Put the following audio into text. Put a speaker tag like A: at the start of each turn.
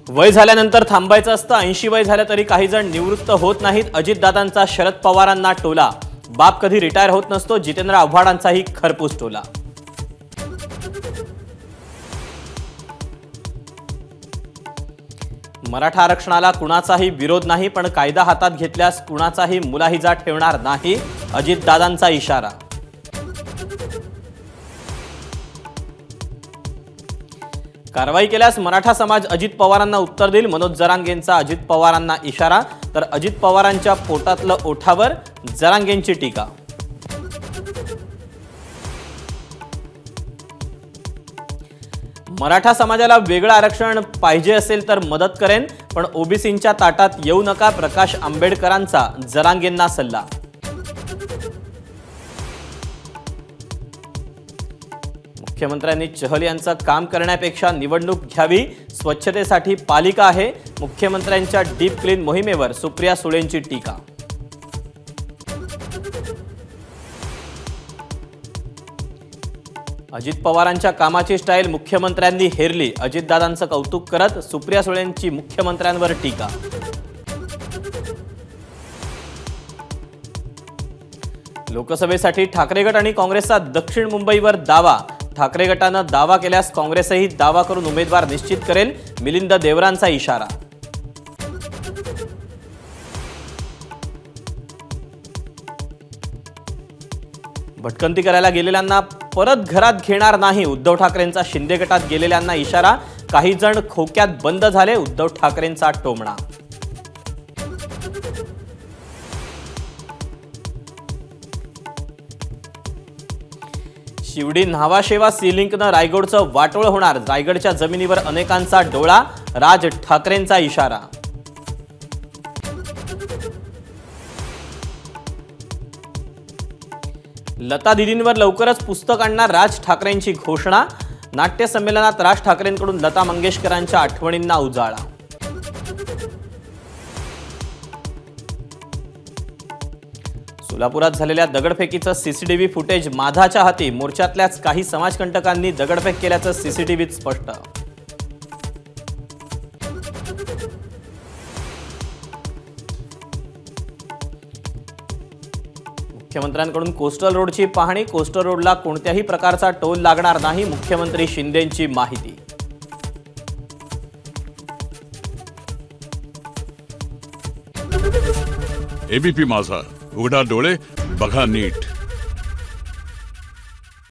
A: वय झाल्यानंतर थांबायचं असतं। 80 वय झालं तरी काही जण निवृत्त होत नाहीत। अजितदादांचा शरद पवारांना टोला। बाप कधी रिटायर होत नसतो। जितेंद्र आव्हाडांचाही खरपूस टोला। मराठा आरक्षणाला कुणाचाही विरोध नाही, पण कायदा हातात घेतल्यास कुणाचाही मुलाहिजा ठेवणार नाही। अजितदादांचा इशारा। कारवाई केल्यास मराठा समाज अजित पवारांना उत्तर देईल। मनोज जरांगेंचा अजित पवारांना इशारा। तर अजित पवारांच्या पोटातलं ओठावर जरांगेंची टीका। मराठा समाजाला वेगळं आरक्षण पाहिजे असेल तर मदत करेन, पण ओबीसींच्या ताटात येऊ नका। प्रकाश आंबेडकरांचा जरांगेंना सल्ला। मुख्यमंत्र्यांनी चहल यांचं काम करण्यापेक्षा निवडणूक घ्यावी। स्वच्छतेसाठी पालिका आहे। मुख्यमंत्र्यांच्या डीप क्लीन मोहिमेवर सुप्रिया सुळेंची टीका। अजित पवारांच्या कामाची स्टाईल मुख्यमंत्र्यांनी हेरली। अजितदादांचं कौतुक करत सुप्रिया सुळेंची मुख्यमंत्र्यांवर टीका। लोकसभेसाठी ठाकरे गट आणि काँग्रेसचा दक्षिण मुंबईवर दावा। ठाकरे गटानं दावा केल्यास काँग्रेसही दावा करून उमेदवार निश्चित करेल। मिलिंद देवरांचा इशारा। भटकंती करायला गेलेल्यांना परत घरात घेणार नाही। उद्धव ठाकरेंचा शिंदे गटात गेलेल्यांना इशारा। काही जण खोक्यात बंद झाले। उद्धव ठाकरेंचा टोमणा। शिवडी न्हावाशेवा सी लिंकनं रायगडचं वाटोळ होणार। रायगडच्या जमिनीवर अनेकांचा डोळा। राज ठाकरेंचा इशारा। लता दीदींवर लवकरच पुस्तक आणणार। राज ठाकरेंची घोषणा। नाट्य संमेलनात राज ठाकरेंकडून लता मंगेशकरांच्या आठवणींना उजाळा। सोलापुरात झालेल्या दगडफेकीचं सीसीटीव्ही फुटेज माधाच्या हाती। मोर्चातल्याच काही समाजकंटकांनी दगडफेक केल्याचं सीसीटीव्हीत स्पष्ट। मुख्यमंत्र्यांकडून कोस्टल रोडची पाहणी। कोस्टल रोडला कोणत्याही प्रकारचा टोल लागणार नाही। मुख्यमंत्री शिंदेंची माहिती।
B: एबीपी माझा, उघडा डोळे बघा नीट।